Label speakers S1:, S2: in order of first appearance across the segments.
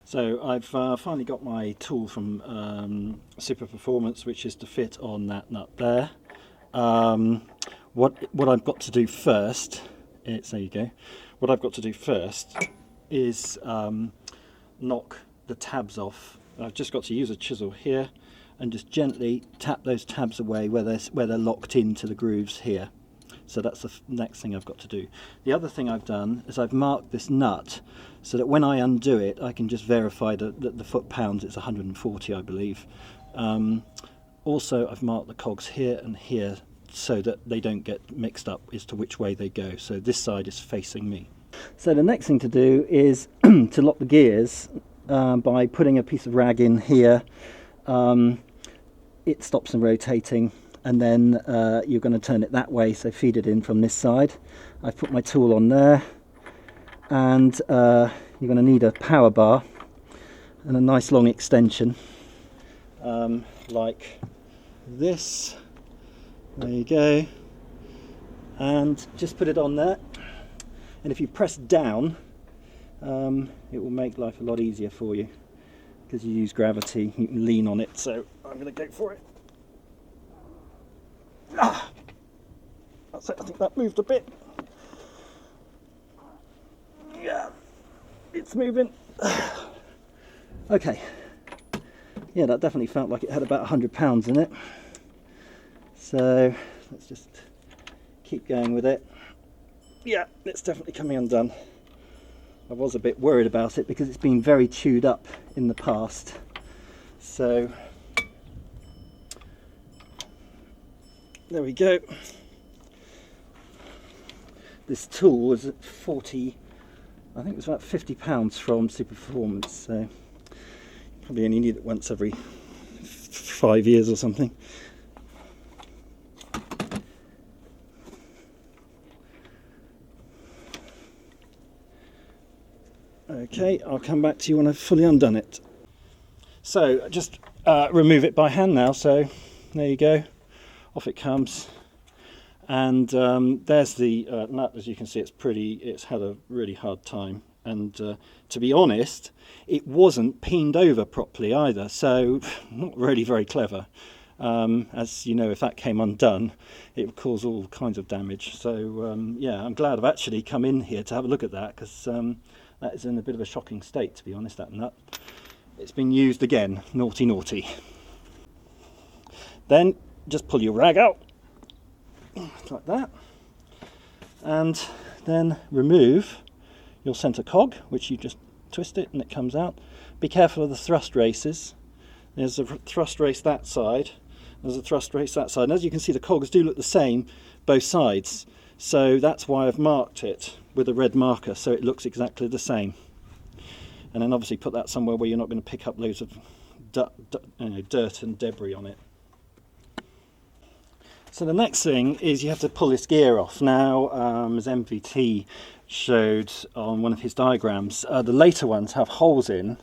S1: So I've finally got my tool from Super Performance, which is to fit on that nut there. What I've got to do first, there you go. What I've got to do first is knock the tabs off. I've just got to use a chisel here and just gently tap those tabs away where they're locked into the grooves here. So that's the next thing I've got to do. The other thing I've done is I've marked this nut so that when I undo it, I can just verify that the foot-pounds, it's 140, I believe. Also, I've marked the cogs here and here so that they don't get mixed up as to which way they go. So this side is facing me. So the next thing to do is to lock the gears by putting a piece of rag in here. It stops them rotating. And then you're going to turn it that way, so feed it in from this side. I've put my tool on there, and you're going to need a power bar and a nice long extension like this. There you go, and just put it on there, and if you press down it will make life a lot easier for you because you use gravity. You can lean on it, so I'm going to go for it. That's it. I think that moved a bit. Yeah, it's moving. Okay. Yeah, that definitely felt like it had about 100 pounds in it. So let's just keep going with it. Yeah, it's definitely coming undone. I was a bit worried about it because it's been very chewed up in the past. So there we go. This tool was at 40, I think it was about 50 pounds from Super Performance, so probably only need it once every 5 years or something. Okay, I'll come back to you when I've fully undone it. So just remove it by hand now, so there you go. Off it comes, and there's the nut. As you can see, it's had a really hard time, and to be honest, it wasn't peened over properly either, so not really very clever. As you know, if that came undone, it would cause all kinds of damage. So yeah, I'm glad I've actually come in here to have a look at that, because that is in a bit of a shocking state, to be honest, that nut. It's been used again. Naughty, naughty. Then just pull your rag out like that, and then remove your centre cog, which you just twist it and it comes out. Be careful of the thrust races. There's a thrust race that side, there's a thrust race that side, and as you can see, the cogs do look the same both sides, so that's why I've marked it with a red marker, so it looks exactly the same. And then obviously put that somewhere where you're not going to pick up loads of dirt and debris on it. So the next thing is you have to pull this gear off. Now, as MVT showed on one of his diagrams, the later ones have holes in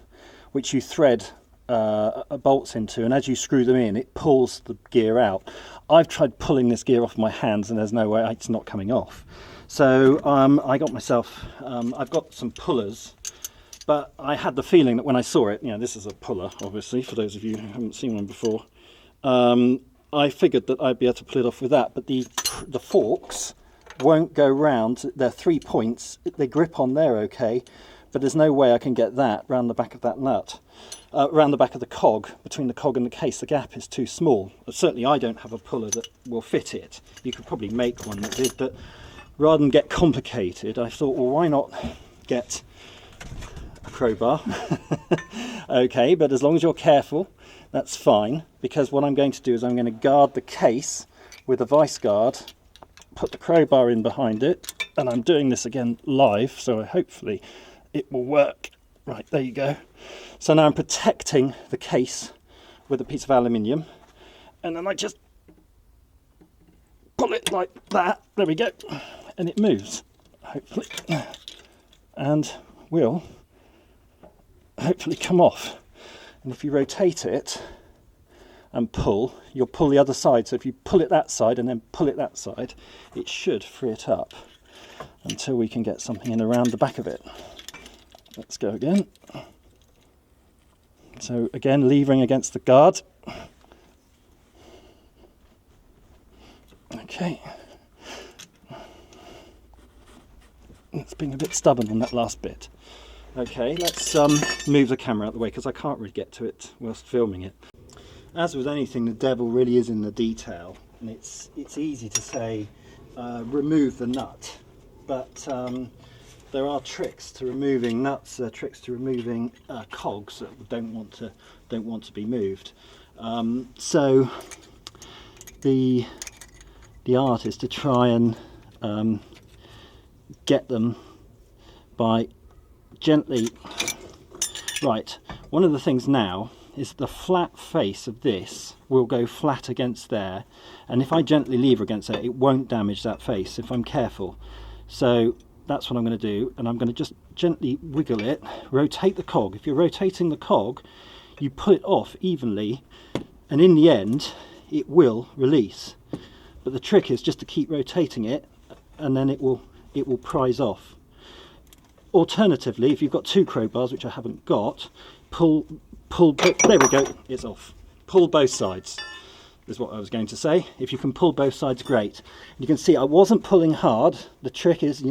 S1: which you thread bolts into, and as you screw them in, it pulls the gear out. I've tried pulling this gear off my hands and there's no way, it's not coming off. So I got myself, I've got some pullers, but I had the feeling that when I saw it, this is a puller, obviously, for those of you who haven't seen one before. I figured that I'd be able to pull it off with that, but the forks won't go round. They're 3 points. They grip on there okay, but there's no way I can get that round the back of that nut, round the back of the cog, between the cog and the case. The gap is too small. Certainly I don't have a puller that will fit it. You could probably make one that did, but rather than get complicated, I thought, well, why not get a crowbar? Okay, but as long as you're careful, that's fine, because what I'm going to do is I'm going to guard the case with a vice guard, put the crowbar in behind it, and I'm doing this again live, so hopefully it will work. Right, there you go. So now I'm protecting the case with a piece of aluminium, and then I just pull it like that, there we go, and it moves, hopefully, and will hopefully come off. And if you rotate it and pull, you'll pull the other side. So if you pull it that side and then pull it that side, it should free it up until we can get something in around the back of it. Let's go again. So again, levering against the guard. Okay. It's being a bit stubborn on that last bit. Okay, let's move the camera out of the way because I can't really get to it whilst filming it. As with anything, the devil really is in the detail, and it's easy to say remove the nut, but there are tricks to removing nuts, tricks to removing cogs that don't want to be moved. So the art is to try and get them by gently. Right, one of the things now is the flat face of this will go flat against there, and if I gently lever against it, it won't damage that face if I'm careful. So that's what I'm going to do, and I'm going to just gently wiggle it, rotate the cog. If you're rotating the cog, you pull it off evenly, and in the end it will release. But the trick is just to keep rotating it, and then it will prise off. Alternatively, if you've got two crowbars, which I haven't got, pull, there we go, it's off. Pull both sides, is what I was going to say. If you can pull both sides, great. You can see I wasn't pulling hard. The trick is,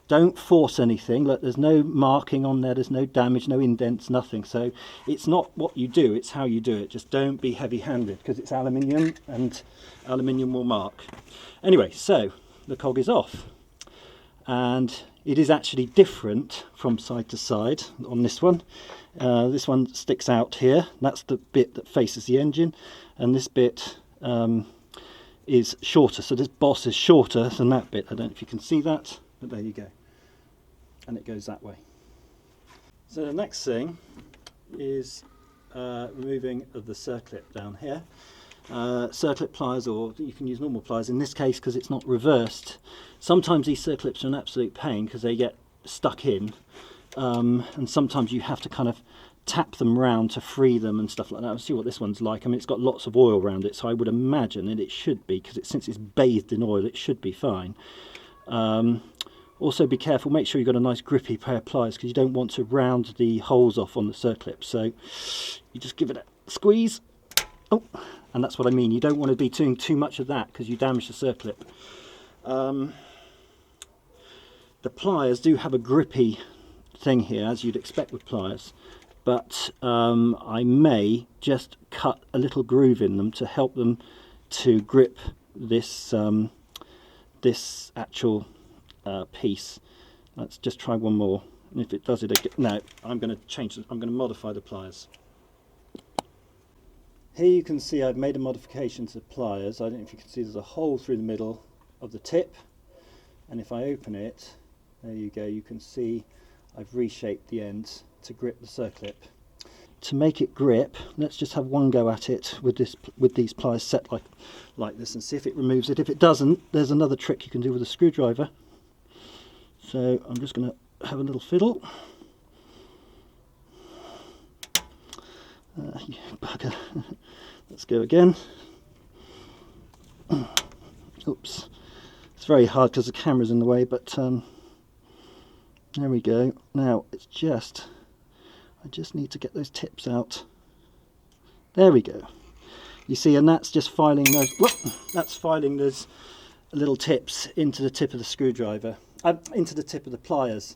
S1: don't force anything. Look, there's no marking on there, there's no damage, no indents, nothing. So it's not what you do, it's how you do it. Just don't be heavy-handed, because it's aluminium, and aluminium will mark. Anyway, so the cog is off. And it is actually different from side to side on this one. This one sticks out here. That's the bit that faces the engine, and this bit is shorter. So this boss is shorter than that bit. I don't know if you can see that, but there you go. And it goes that way. So the next thing is removing of the circlip down here. Circlip pliers, or you can use normal pliers in this case because it's not reversed. Sometimes these circlips are an absolute pain because they get stuck in, and sometimes you have to kind of tap them round to free them and stuff like that. I'll see what this one's like. I mean, it's got lots of oil around it, so I would imagine that it should be, because since it's bathed in oil, it should be fine. Also be careful, make sure you've got a nice grippy pair of pliers, because you don't want to round the holes off on the circlip. So you just give it a squeeze. Oh, and that's what I mean. You don't want to be doing too much of that because you damage the circlip. The pliers do have a grippy thing here, as you'd expect with pliers, but I may just cut a little groove in them to help them to grip this this actual piece. Let's just try one more, and if it does it again, no, I'm going to change it. I'm going to modify the pliers. Here you can see I've made a modification to the pliers. I don't know if you can see there's a hole through the middle of the tip, and if I open it, there you go, you can see I've reshaped the ends to grip the circlip. To make it grip, let's just have one go at it with these pliers set like this, and see if it removes it. If it doesn't, there's another trick you can do with a screwdriver. So I'm just going to have a little fiddle. You bugger. Let's go again. Oops, it's very hard because the camera's in the way, but there we go. Now it's I just need to get those tips out. There we go. You see, and that's just filing those. Whoop, that's filing those little tips into the tip of the screwdriver, into the tip of the pliers,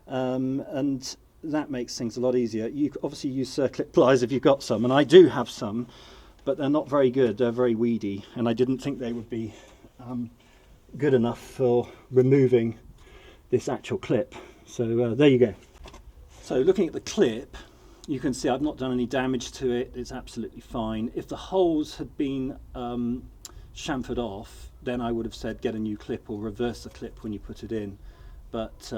S1: and that makes things a lot easier. You obviously use circlip pliers if you've got some, and I do have some, but they're not very good. They're very weedy, and I didn't think they would be good enough for removing this actual clip. So there you go. So looking at the clip, you can see I've not done any damage to it. It's absolutely fine. If the holes had been chamfered off, then I would have said get a new clip or reverse the clip when you put it in. But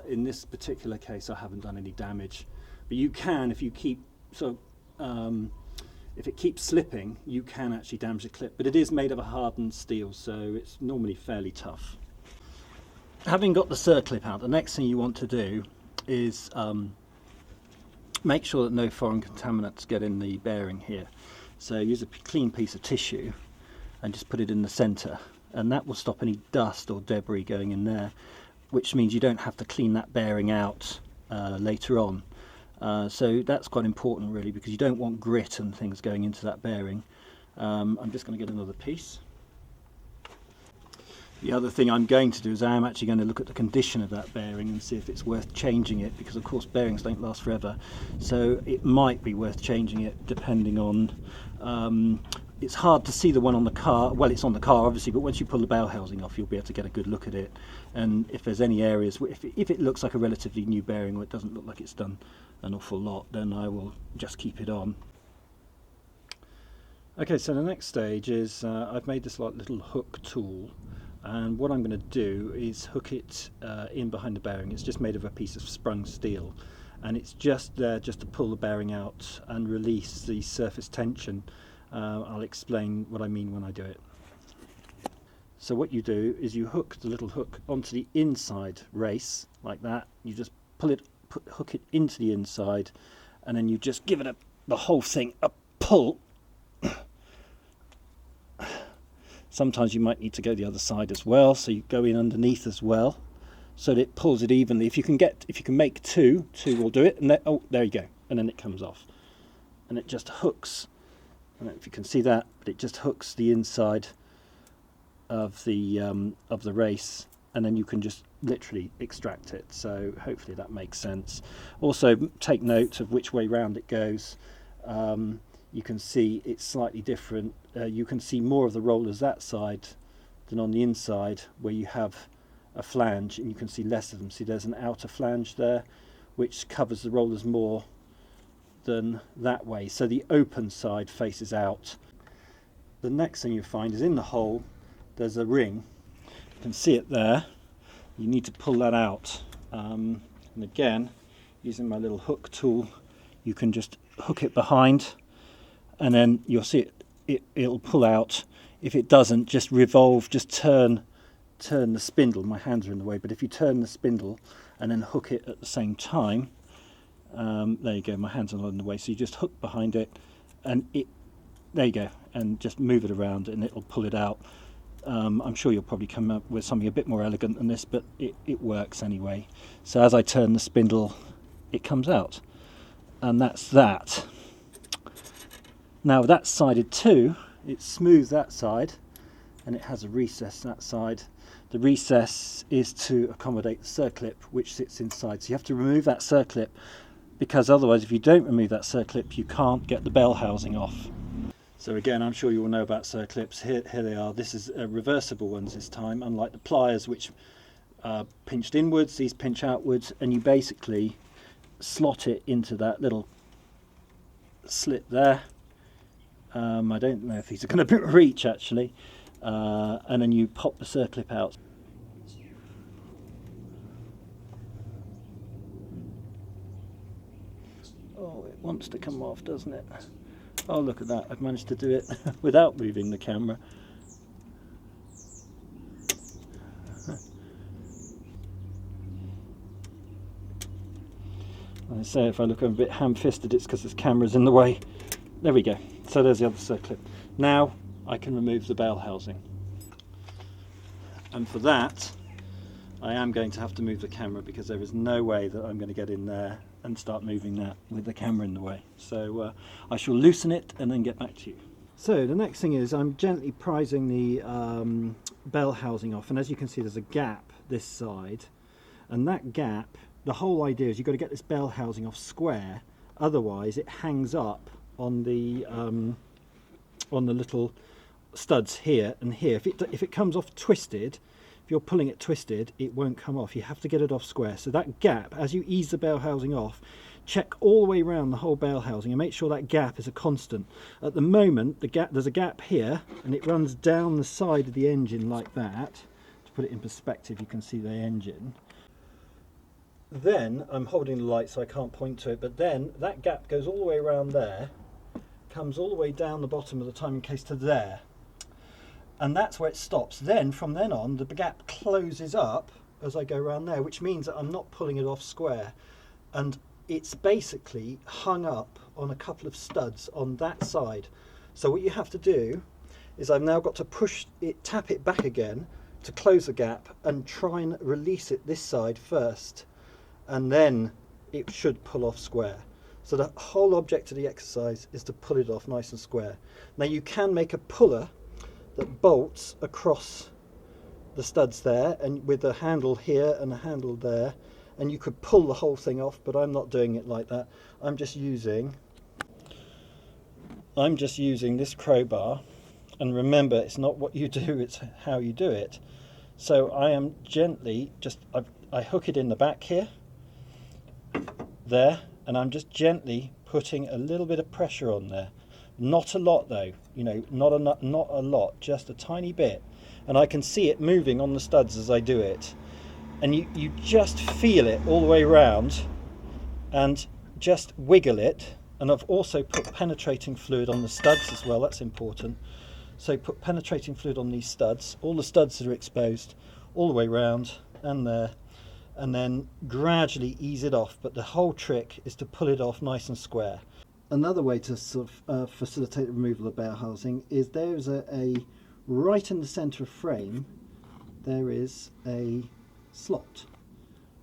S1: in this particular case, I haven't done any damage. But you can, if you keep if it keeps slipping, you can actually damage the clip. But it is made of a hardened steel, so it's normally fairly tough. Having got the circlip out, the next thing you want to do is make sure that no foreign contaminants get in the bearing here. So use a clean piece of tissue and just put it in the centre, and that will stop any dust or debris going in there, which means you don't have to clean that bearing out later on. So that's quite important really, because you don't want grit and things going into that bearing. I'm just going to get another piece. The other thing I'm going to do is I am actually going to look at the condition of that bearing and see if it's worth changing it, because of course bearings don't last forever, so it might be worth changing it depending on it's hard to see the one on the car. Well, it's on the car obviously, but once you pull the bell housing off you'll be able to get a good look at it, and if there's any areas if it looks like a relatively new bearing or it doesn't look like it's done an awful lot, then I will just keep it on. Okay, so the next stage is I've made this like little hook tool, and what I'm going to do is hook it in behind the bearing. It's just made of a piece of sprung steel, and it's just there just to pull the bearing out and release the surface tension. I'll explain what I mean when I do it. So what you do is you hook the little hook onto the inside race like that. You just pull it, hook it into the inside, and then you just give it the whole thing a pull. Sometimes you might need to go the other side as well, so you go in underneath as well, so that it pulls it evenly. If you can make two will do it, and then, oh, there you go, and then it comes off, and it just hooks. I don't know if you can see that, but it just hooks the inside of the race, and then you can just literally extract it. So hopefully that makes sense. Also, take note of which way round it goes. You can see it's slightly different. You can see more of the rollers that side than on the inside where you have a flange, and you can see less of them. See, there's an outer flange there which covers the rollers more than that way, so the open side faces out. The next thing you find is in the hole there's a ring. You can see it there. You need to pull that out, and again, using my little hook tool, you can just hook it behind, and then you'll see it'll pull out. If it doesn't, just revolve, just turn the spindle. My hands are in the way, but if you turn the spindle and then hook it at the same time, there you go, my hands are not in the way, so you just hook behind it, and there you go, and just move it around and it'll pull it out. I'm sure you'll probably come up with something a bit more elegant than this, but it works anyway. So as I turn the spindle, it comes out, and that's that. Now that's sided too. It's smooth that side, and it has a recess that side. The recess is to accommodate the circlip which sits inside, so you have to remove that circlip, because otherwise if you don't remove that circlip you can't get the bell housing off. So again, I'm sure you all know about circlips. Here they are. This is reversible ones this time, unlike the pliers which pinched inwards. These pinch outwards, and you basically slot it into that little slit there. I don't know if these are going to reach actually, and then you pop the circlip out. Oh, it wants to come off, doesn't it? Oh, look at that, I've managed to do it without moving the camera. I say, if I look a bit ham-fisted, it's because this camera's in the way. There we go. So there's the other circlip. Now I can remove the bell housing. And for that, I am going to have to move the camera, because there is no way that I'm going to get in there and start moving that with the camera in the way. So I shall loosen it and then get back to you. So the next thing is I'm gently prising the bell housing off, and as you can see there's a gap this side, and that gap, the whole idea is you've got to get this bell housing off square, otherwise it hangs up on the little studs here and here. If it comes off twisted, if you're pulling it twisted, it won't come off. You have to get it off square. So that gap, as you ease the bell housing off, check all the way around the whole bell housing and make sure that gap is a constant. At the moment, there's a gap here, and it runs down the side of the engine like that. To put it in perspective, you can see the engine. Then, I'm holding the light so I can't point to it, but then that gap goes all the way around there, comes all the way down the bottom of the timing case to there. And that's where it stops. Then from then on the gap closes up as I go around there, which means that I'm not pulling it off square, and it's basically hung up on a couple of studs on that side. So what you have to do is I've now got to push it, tap it back again to close the gap, and try and release it this side first, and then it should pull off square. So the whole object of the exercise is to pull it off nice and square. Now you can make a puller that bolts across the studs there, and with a handle here and a handle there, and you could pull the whole thing off, but I'm not doing it like that. I'm just using this crowbar, and remember, it's not what you do, it's how you do it. So I am gently I hook it in the back here, there, and I'm just gently putting a little bit of pressure on there. Not a lot though, you know, not a lot, just a tiny bit. And I can see it moving on the studs as I do it. And you just feel it all the way around and just wiggle it. And I've also put penetrating fluid on the studs as well, that's important. So put penetrating fluid on these studs, all the studs that are exposed, all the way around and there. And then gradually ease it off, but the whole trick is to pull it off nice and square. Another way to sort of facilitate the removal of bell housing is there's a right in the centre of frame, there is a slot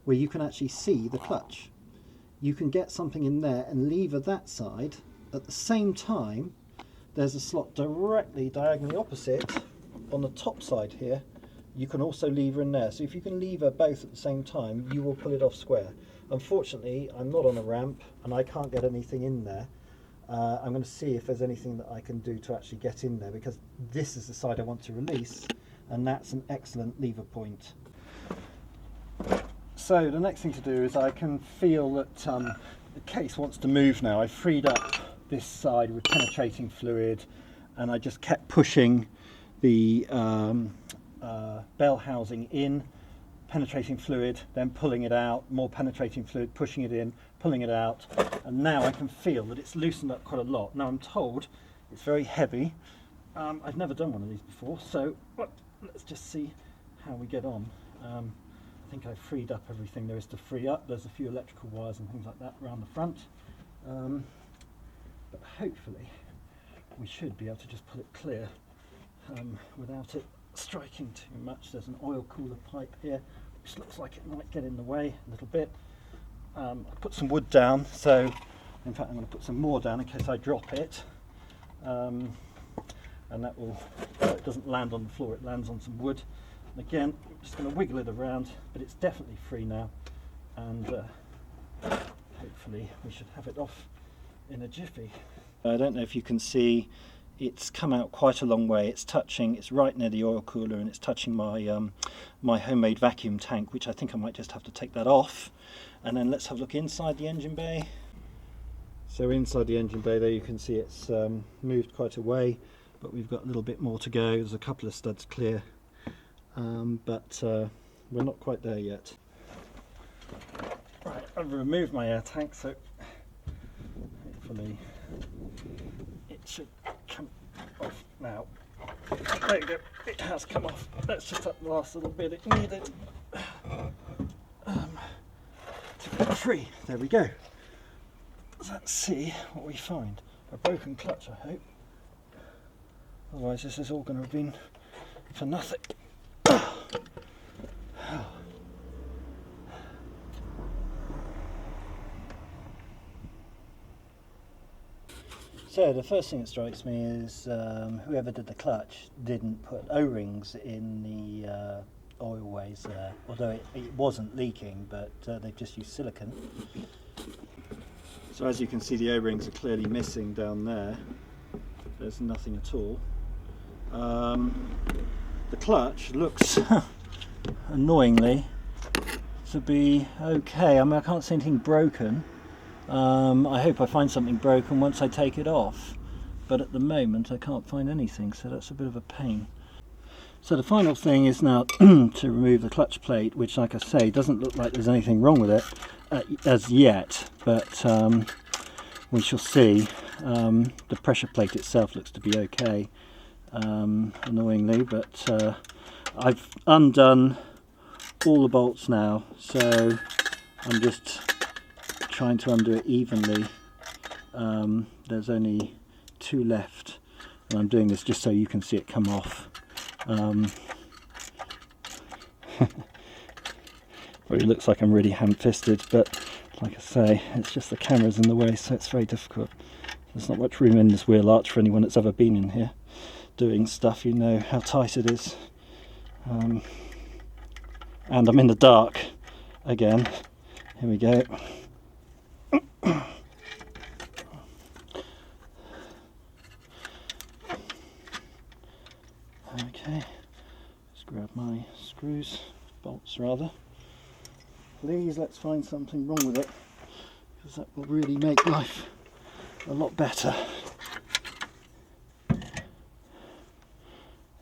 S1: where you can actually see the clutch. You can get something in there and lever that side. At the same time, there's a slot directly diagonally opposite on the top side here. You can also lever in there. So if you can lever both at the same time, you will pull it off square. Unfortunately, I'm not on a ramp and I can't get anything in there. I'm going to see if there's anything that I can do to actually get in there, because this is the side I want to release, and that's an excellent lever point. So the next thing to do is I can feel that the case wants to move now. I freed up this side with penetrating fluid, and I just kept pushing the bell housing in, penetrating fluid, then pulling it out, more penetrating fluid, pushing it in, pulling it out, and now I can feel that it's loosened up quite a lot. Now I'm told it's very heavy. I've never done one of these before, so let's just see how we get on. I think I've freed up everything there is to free up. There's a few electrical wires and things like that around the front, but hopefully we should be able to just pull it clear without it striking too much. There's an oil cooler pipe here which looks like it might get in the way a little bit. I put some wood down, so in fact I'm going to put some more down in case I drop it, and that will, so it doesn't land on the floor, it lands on some wood. And again, I'm just going to wiggle it around, but it's definitely free now, and hopefully we should have it off in a jiffy. I don't know if you can see, it's come out quite a long way. It's right near the oil cooler, and it's touching my my homemade vacuum tank, which I think I might just have to take that off. And then let's have a look inside the engine bay. So inside the engine bay there you can see it's moved quite a way, but we've got a little bit more to go. There's a couple of studs clear, but we're not quite there yet. Right, I've removed my air tank, so hopefully it should come off now. There you go, it has come off. That's just that last little bit it needed to get free. There we go. Let's see what we find. A broken clutch, I hope. Otherwise this is all going to have been for nothing. So the first thing that strikes me is whoever did the clutch didn't put O-rings in the oilways there, although it wasn't leaking, but they've just used silicone. So as you can see, the O-rings are clearly missing down there. There's nothing at all. The clutch looks annoyingly to be okay. I mean, I can't see anything broken. I hope I find something broken once I take it off, but at the moment I can't find anything, so that's a bit of a pain. So the final thing is now to remove the clutch plate, which, like I say, doesn't look like there's anything wrong with it as yet, but we shall see. The pressure plate itself looks to be okay, annoyingly, but I've undone all the bolts now, so I'm just trying to undo it evenly. There's only 2 left, and I'm doing this just so you can see it come off. Well, it looks like I'm really ham-fisted, but like I say, it's just the camera's in the way, so it's very difficult. There's not much room in this wheel arch for anyone that's ever been in here doing stuff. You know how tight it is. And I'm in the dark again. Here we go. Okay, let's grab my screws, bolts rather. Please, let's find something wrong with it, because that will really make life a lot better.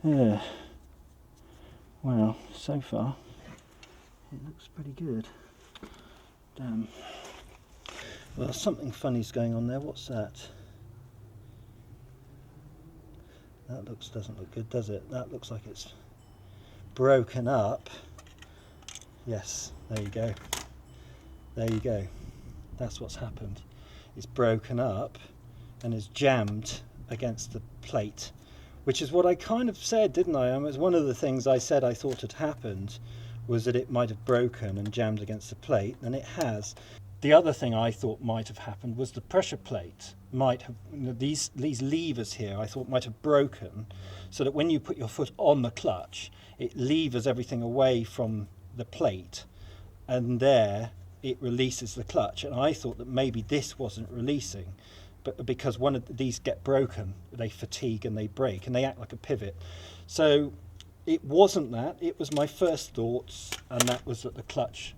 S1: Yeah. Well, so far it looks pretty good. Damn. Well, something funny's going on there. What's that? That doesn't look good, does it? That looks like it's broken up. Yes, there you go. There you go. That's what's happened. It's broken up and is jammed against the plate, which is what I kind of said, didn't I? It was one of the things I said I thought had happened, was that it might have broken and jammed against the plate, and it has. The other thing I thought might have happened was the pressure plate might have, these levers here I thought might have broken, so that when you put your foot on the clutch, it levers everything away from the plate, and there it releases the clutch. And I thought that maybe this wasn't releasing, but because one of these get broken, they fatigue and they break and they act like a pivot. So it wasn't that. It was my first thoughts, and that was that the clutch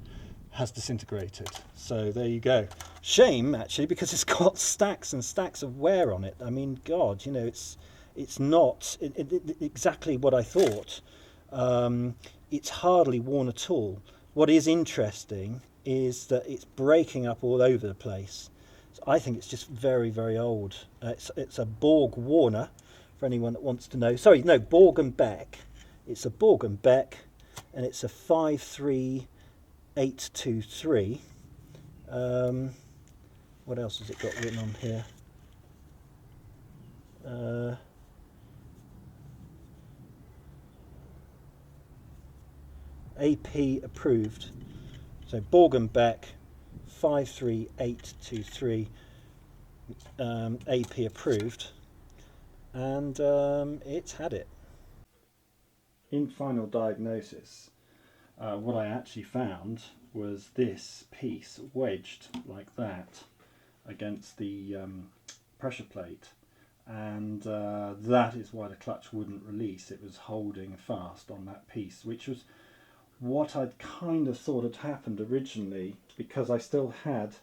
S1: has disintegrated. So there you go. Shame actually, because it's got stacks and stacks of wear on it. I mean, God, you know, it's not exactly what I thought. It's hardly worn at all. What is interesting is that it's breaking up all over the place. So I think it's just very, very old. It's a Borg Warner, for anyone that wants to know. Sorry, no, Borg and Beck. It's a Borg and Beck, and it's a 53823. What else has it got written on here? AP approved. So Borg and Beck 53823, AP approved, and it's had it. In final diagnosis, what I actually found was this piece wedged like that against the pressure plate, and that is why the clutch wouldn't release. It was holding fast on that piece, which was what I'd kind of thought had happened originally, because I still had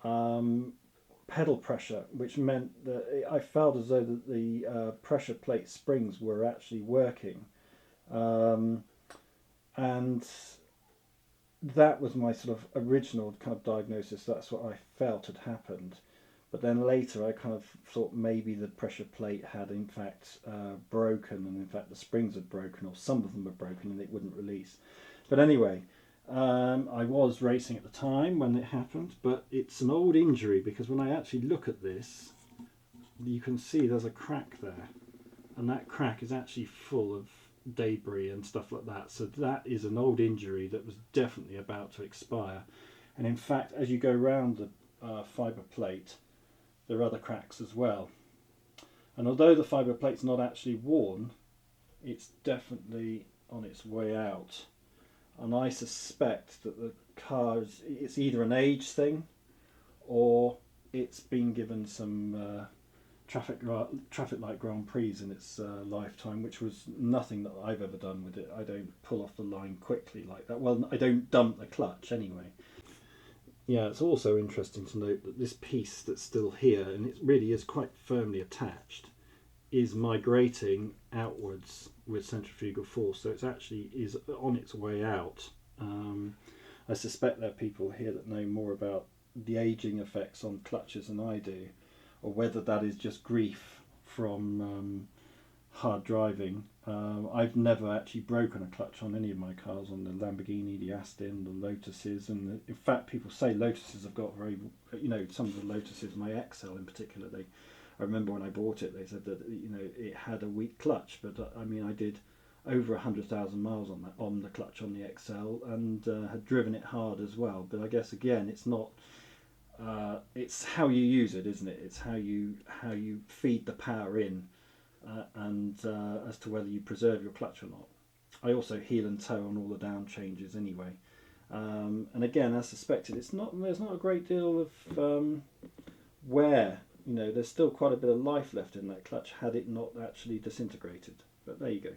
S1: pedal pressure, which meant that I felt as though the pressure plate springs were actually working, and that was my sort of original kind of diagnosis. That's what I felt had happened. But then later I kind of thought maybe the pressure plate had in fact broken, and in fact the springs had broken, or some of them were broken and it wouldn't release. But anyway, I was racing at the time when it happened, but it's an old injury, because when I actually look at this, you can see there's a crack there, and that crack is actually full of debris and stuff like that. So that is an old injury that was definitely about to expire. And in fact, as you go around the fibre plate, there are other cracks as well. And although the fibre plate's not actually worn, it's definitely on its way out. And I suspect that the car it's either an age thing, or it's been given some traffic light Grand Prix in its lifetime, which was nothing that I've ever done with it. I don't pull off the line quickly like that. Well, I don't dump the clutch anyway. Yeah, it's also interesting to note that this piece that's still here, and it really is quite firmly attached, is migrating outwards with centrifugal force. So it's actually is on its way out. I suspect there are people here that know more about the aging effects on clutches than I do, or whether that is just grief from hard driving. I've never actually broken a clutch on any of my cars, on the Lamborghini, the Aston, the Lotuses, and in fact people say Lotuses have got very, you know, some of the Lotuses, my XL in particular, I remember when I bought it, they said that, you know, it had a weak clutch, but I mean, I did over 100,000 miles on that, on the clutch on the XL, and had driven it hard as well. But I guess again, it's not. It's how you use it, isn't it? It's how you feed the power in, and as to whether you preserve your clutch or not. I also heel and toe on all the down changes anyway. And again, as suspected, there's not a great deal of wear. There's still quite a bit of life left in that clutch had it not actually disintegrated. But there you go.